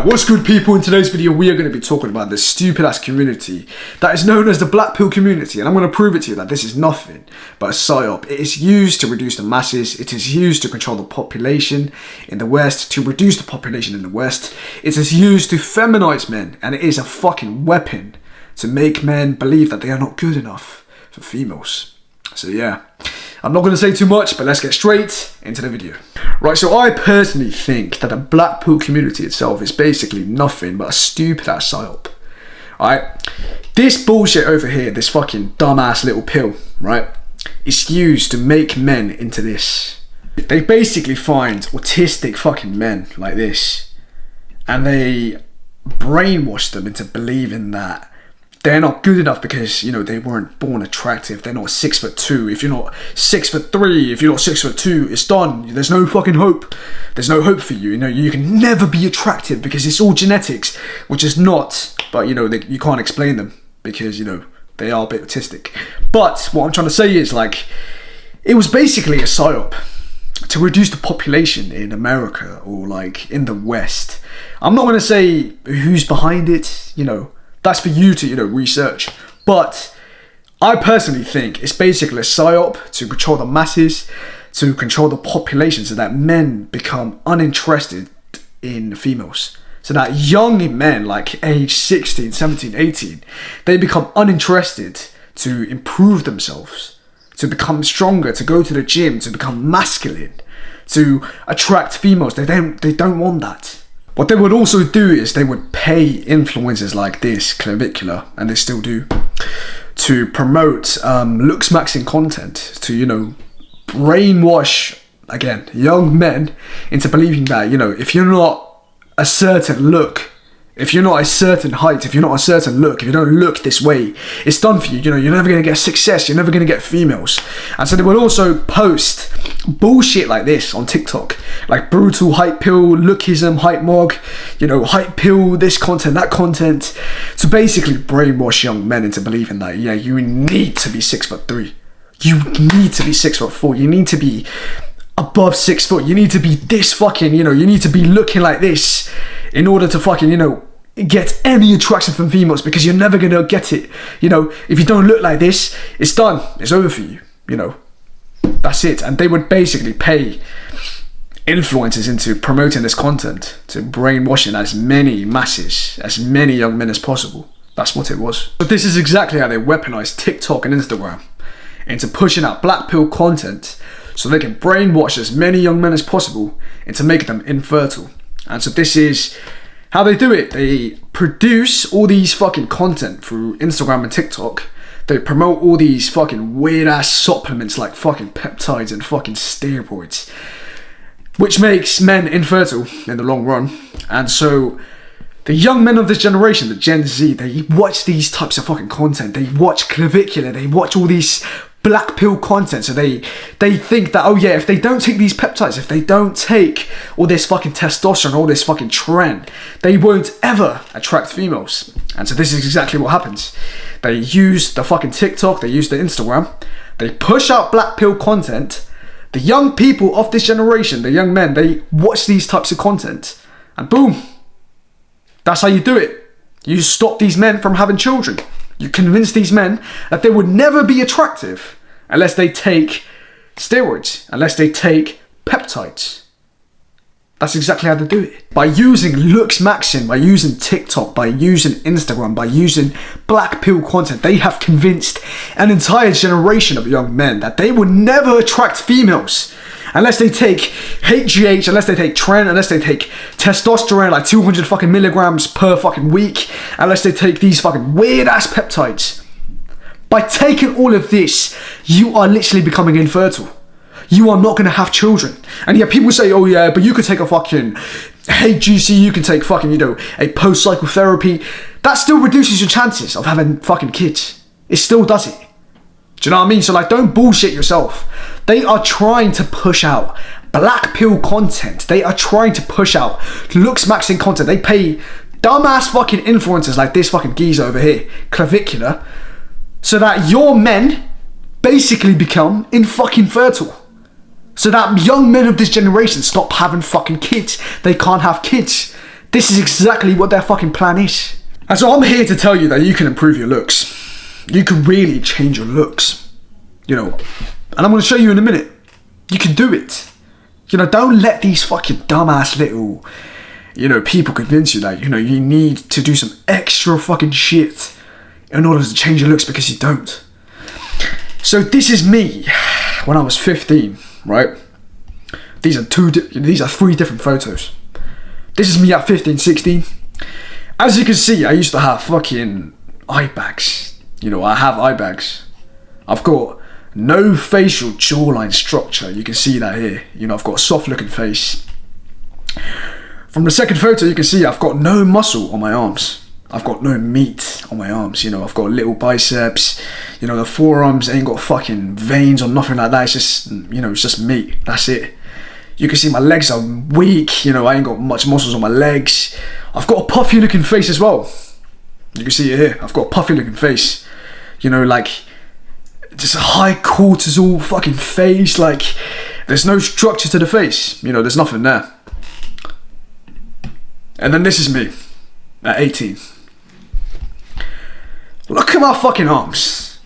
Alright, what's good people? In today's video we are going to be talking about this stupid ass community that is known as the Black Pill community, and I'm going to prove it to you that this is nothing but a psyop. It is used to reduce the masses, it is used to control the population in the West, to reduce the population in the West, it is used to feminize men, and it is a fucking weapon to make men believe that they are not good enough for females. So yeah, I'm not going to say too much, but let's get straight into the video. Right, so I personally think that the Black Pill community itself is basically nothing but a stupid ass psyop. Alright, this bullshit over here, this fucking dumbass little pill, right, is used to make men into this. They basically find autistic fucking men like this, and they brainwash them into believing that they're not good enough because, you know, they weren't born attractive. They're not 6'2". If you're not 6'3", if you're not 6'2", it's done. There's no fucking hope. There's no hope for you. You know, you can never be attractive because it's all genetics, which is not. But, you know, you can't explain them because, you know, they are a bit autistic. But what I'm trying to say is, like, it was basically a psyop to reduce the population in America or, like, in the West. I'm not going to say who's behind it, you know. That's for you to, you know, research. But I personally think it's basically a psyop to control the masses, to control the population, so that men become uninterested in females. So that young men, like age 16, 17, 18, they become uninterested to improve themselves, to become stronger, to go to the gym, to become masculine, to attract females. They don't want that. What they would also do is they would pay influencers like this, Clavicular, and they still do, to promote looks maxing content, to, you know, brainwash, again, young men into believing that, you know, if you're not a certain look, if you're not a certain height, if you're not a certain look, if you don't look this way, it's done for you. You know, you're never going to get success, you're never going to get females. And so they will also post bullshit like this on TikTok, like brutal hype pill, lookism, hype mog, you know, hype pill, this content, that content, to basically brainwash young men into believing that, yeah, you need to be 6'3", you need to be 6'4", you need to be above 6 foot, you need to be this fucking, you know, you need to be looking like this in order to fucking, you know, get any attraction from females, because you're never gonna get it. You know, if you don't look like this, it's done, it's over for you, you know, that's it. And they would basically pay influencers into promoting this content, to brainwashing as many masses, as many young men as possible. That's what it was. But this is exactly how they weaponize TikTok and Instagram into pushing out Black Pill content, so they can brainwash as many young men as possible into making them infertile. And so this is how they do it. They produce all these fucking content through Instagram and TikTok. They promote all these fucking weird ass supplements like fucking peptides and fucking steroids, which makes men infertile in the long run. And so the young men of this generation, the Gen Z, they watch these types of fucking content. They watch Clavicular, they watch all these Black Pill content, so they think that, oh yeah, if they don't take these peptides, if they don't take all this fucking testosterone, all this fucking trend, they won't ever attract females. And so this is exactly what happens. They use the fucking TikTok, they use the Instagram, they push out Black Pill content. The young people of this generation, the young men, they watch these types of content, and boom, that's how you do it. You stop these men from having children. You convince these men that they would never be attractive unless they take steroids, unless they take peptides. That's exactly how they do it. By using looks maxing, by using TikTok, by using Instagram, by using Black Pill content, they have convinced an entire generation of young men that they would never attract females unless they take HGH, unless they take tren, unless they take testosterone like 200 fucking milligrams per fucking week, unless they take these fucking weird ass peptides. By taking all of this, you are literally becoming infertile. You are not going to have children. And yeah, people say, oh yeah, but you could take a fucking HGC, you can take fucking, you know, a post-cycle therapy. That still reduces your chances of having fucking kids. It still does it. Do you know what I mean? So, like, don't bullshit yourself. They are trying to push out Black Pill content. They are trying to push out looks maxing content. They pay dumbass fucking influencers like this fucking geezer over here, Clavicular, so that your men basically become fucking fertile. So that young men of this generation stop having fucking kids. They can't have kids. This is exactly what their fucking plan is. And so I'm here to tell you that you can improve your looks. You can really change your looks. You know, and I'm going to show you in a minute. You can do it. You know, don't let these fucking dumbass little, you know, people convince you that, you know, you need to do some extra fucking shit in order to change your looks, because you don't. So this is me when I was 15, right? These are 3 different photos. This is me at 15, 16. As you can see, I used to have fucking eye bags. You know, I have eye bags. I've got no facial jawline structure. You can see that here. You know, I've got a soft looking face. From the second photo, you can see I've got no muscle on my arms. I've got no meat on my arms. You know, I've got little biceps. You know, the forearms ain't got fucking veins or nothing like that. It's just, you know, it's just meat. That's it. You can see my legs are weak. You know, I ain't got much muscles on my legs. I've got a puffy looking face as well. You can see it here. I've got a puffy looking face. You know, like, just a high cortisol fucking face. Like, there's no structure to the face. You know, there's nothing there. And then this is me at 18. Look at my fucking arms.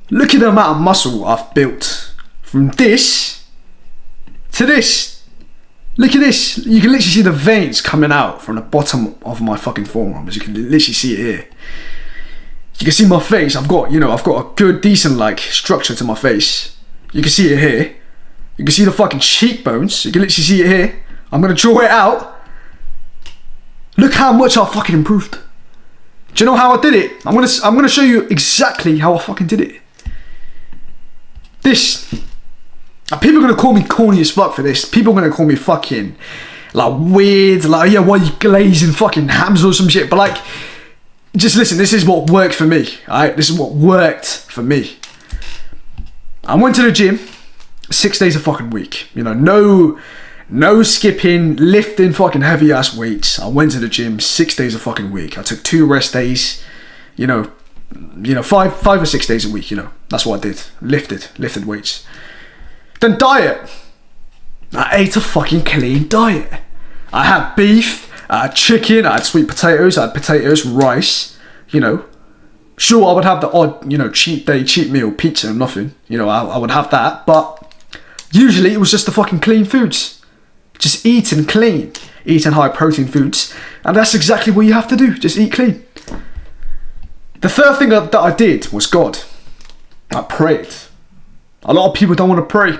Look at the amount of muscle I've built. From this to this. Look at this. You can literally see the veins coming out from the bottom of my fucking forearms. You can literally see it here. You can see my face. I've got a good, decent, like, structure to my face. You can see it here. You can see the fucking cheekbones. You can literally see it here. I'm gonna draw it out. Look how much I fucking improved. Do you know how I did it? I'm gonna show you exactly how I fucking did it. This. People are gonna call me corny as fuck for this. People are gonna call me fucking, like, weird. Like, yeah, why are you glazing fucking hams or some shit? But, like, just listen, this is what worked for me, alright? This is what worked for me. I went to the gym 6 days a fucking week. You know, no skipping, lifting fucking heavy ass weights. I went to the gym 6 days a fucking week. I took 2 rest days, you know, 5 or 6 days a week, you know. That's what I did. Lifted weights. Then diet. I ate a fucking clean diet. I had beef, I had chicken, I had sweet potatoes, I had potatoes, rice, you know. Sure, I would have the odd, you know, cheat day, cheat meal, pizza and nothing. You know, I would have that, but usually it was just the fucking clean foods. Just eating clean, eating high protein foods, and that's exactly what you have to do, just eat clean. The third thing that I did was God. I prayed. A lot of people don't want to pray.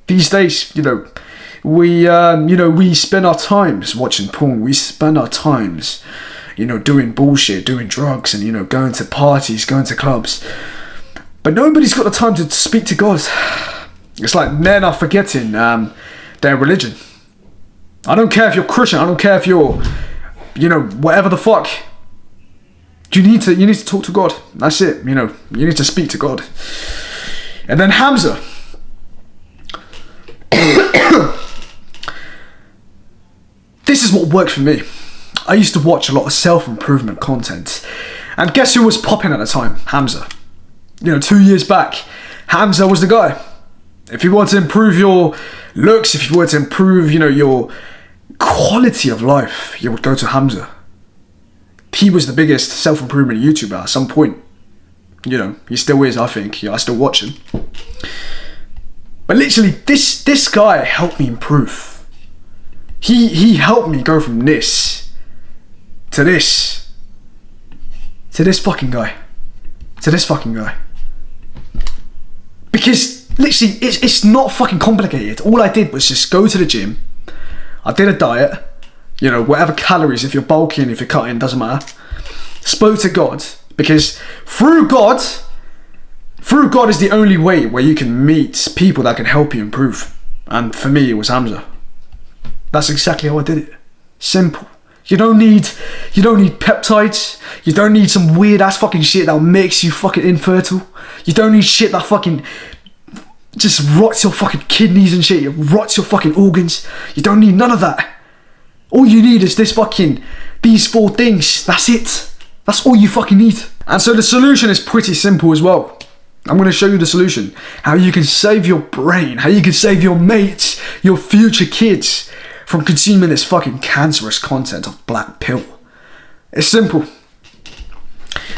These days, you know, we spend our times watching porn. We spend our times, you know, doing bullshit, doing drugs, and, you know, going to parties, going to clubs. But nobody's got the time to speak to God. It's like men are forgetting their religion. I don't care if you're Christian. I don't care if you're, you know, whatever the fuck. You need to talk to God. That's it. You know, you need to speak to God. And then Hamza. This is what worked for me. I used to watch a lot of self-improvement content. And guess who was popping at the time? Hamza. You know, 2 years back, Hamza was the guy. If you want to improve your looks, if you want to improve, you know, your quality of life, you would go to Hamza. He was the biggest self-improvement YouTuber at some point. You know, he still is, I think. Yeah, I still watch him. But literally, this guy helped me improve. He helped me go from this to this fucking guy. To this fucking guy. Because literally, it's not fucking complicated. All I did was just go to the gym. I did a diet. You know, whatever calories, if you're bulking, if you're cutting, doesn't matter. Spoke to God. Because through God is the only way where you can meet people that can help you improve. And for me, it was Hamza. That's exactly how I did it. Simple. You don't need peptides. You don't need some weird ass fucking shit that makes you fucking infertile. You don't need shit that fucking just rots your fucking kidneys and shit. It rots your fucking organs. You don't need none of that. All you need is these 4 things. That's it. That's all you fucking need. And so the solution is pretty simple as well. I'm going to show you the solution. How you can save your brain. How you can save your mates, your future kids. from consuming this fucking cancerous content of black pill. It's simple.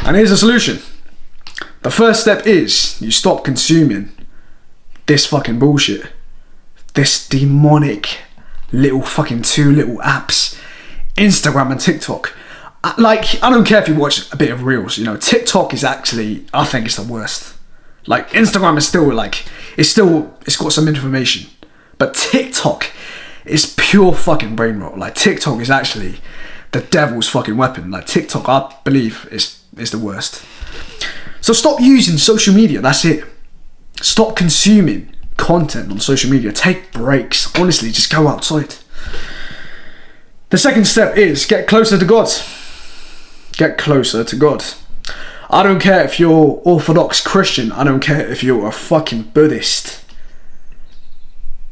And here's the solution. The first step is you stop consuming this fucking bullshit. This demonic little fucking two little apps, Instagram and TikTok. Like, I don't care if you watch a bit of Reels, you know, TikTok is actually, I think it's the worst. Like, Instagram is still like, it's got some information. But TikTok is pure fucking brain rot. Like, TikTok is actually the devil's fucking weapon. Like, TikTok, I believe, is the worst. So stop using social media, that's it. Stop consuming content on social media. Take breaks. Honestly, just go outside. The second step is get closer to God. Get closer to God. I don't care if you're Orthodox Christian. I don't care if you're a fucking Buddhist.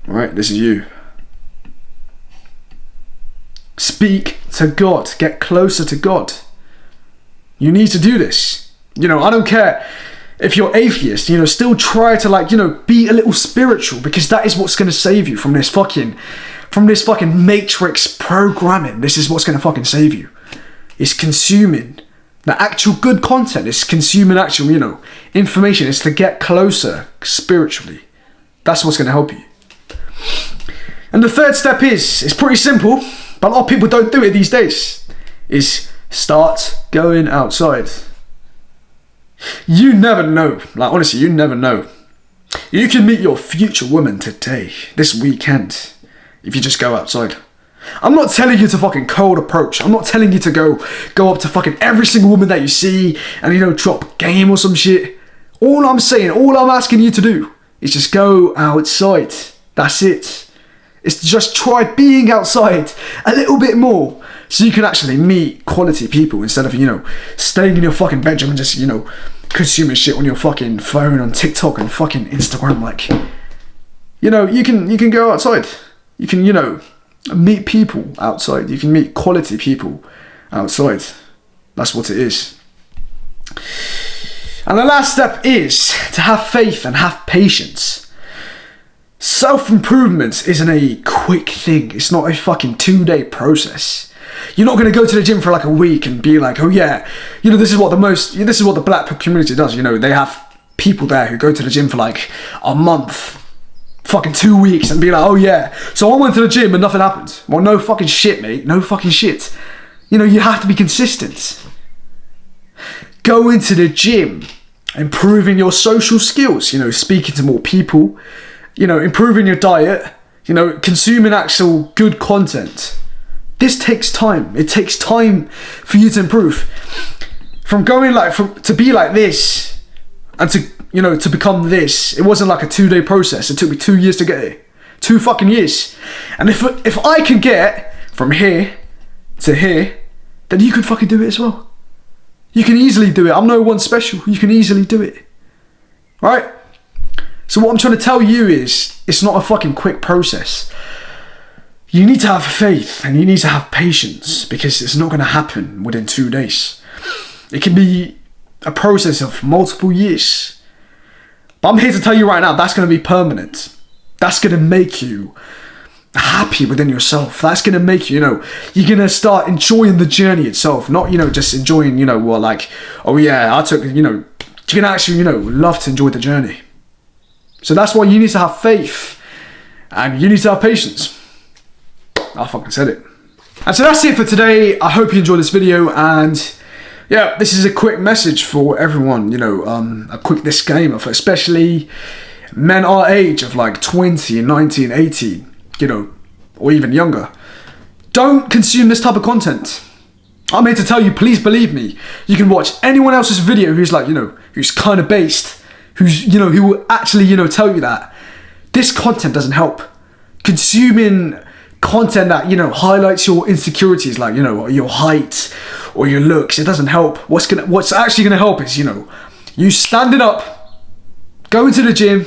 Alright, this is you. Speak to God. Get closer to God. You need to do this. You know, I don't care if you're atheist, you know, still try to, like, you know, be a little spiritual, because that is what's going to save you from this fucking matrix programming. This is what's going to fucking save you. It's consuming the actual good content. It's consuming actual, you know, information. It's to get closer spiritually. That's what's going to help you. And the third step is, it's pretty simple, but a lot of people don't do it these days, is start going outside. You never know. Like, honestly, you never know. You can meet your future woman today, this weekend, if you just go outside. I'm not telling you to fucking cold approach. I'm not telling you to go up to fucking every single woman that you see and, you know, drop game or some shit. All I'm saying, all I'm asking you to do is just go outside. That's it. It's just try being outside a little bit more, so you can actually meet quality people instead of, you know, staying in your fucking bedroom and just, you know, consuming shit on your fucking phone, on TikTok and fucking Instagram. Like, you know, you can go outside. You can, you know, meet people outside. You can meet quality people outside. That's what it is. And the last step is to have faith and have patience. Self-improvement isn't a quick thing. It's not a fucking 2-day process. You're not going to go to the gym for like a week and be like, oh yeah, you know, this is what the black community does. You know, they have people there who go to the gym for like a month, fucking 2 weeks, and be like, oh yeah, so I went to the gym and nothing happened. Well, no fucking shit, mate. No fucking shit. You know, you have to be consistent. Go into the gym, improving your social skills, you know, speaking to more people, you know, improving your diet, you know, consuming actual good content. This takes time. It takes time for you to improve. From going to be like this and to, you know, to become this, it wasn't like a 2-day process. It took me 2 years to get here. 2 fucking years. And if I can get from here to here, then you can fucking do it as well. You can easily do it. I'm no one special. You can easily do it. Alright? So what I'm trying to tell you is, it's not a fucking quick process. You need to have faith and you need to have patience, because it's not going to happen within 2 days. It can be a process of multiple years. But I'm here to tell you right now, that's going to be permanent. That's going to make you happy within yourself. That's going to make you, you know, you're going to start enjoying the journey itself. Not, you know, just enjoying, you know, well, like, oh yeah, I took, you know, you're going to actually, you know, love to enjoy the journey. So that's why you need to have faith and you need to have patience. I fucking said it. And so that's it for today. I hope you enjoyed this video, and yeah, this is a quick message for everyone, you know, a quick disclaimer for especially men our age of like 20, 19, 18, you know, or even younger. Don't consume this type of content. I'm here to tell you, please believe me, you can watch anyone else's video who's like, you know, who's kind of based, who's, you know, who will actually, you know, tell you that this content doesn't help. Consuming content that, you know, highlights your insecurities, like, you know, your height or your looks, it doesn't help. What's actually gonna help is, you know, you standing up, going to the gym,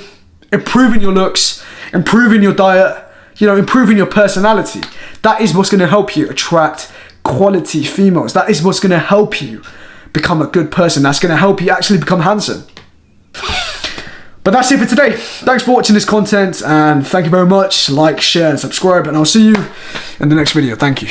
improving your looks, improving your diet, you know, improving your personality. That is what's gonna help you attract quality females. That is what's gonna help you become a good person. That's gonna help you actually become handsome. But But that's it for today. Thanks for watching this content, and thank you very much. Like, share, and subscribe, and I'll see you in the next video. Thank you.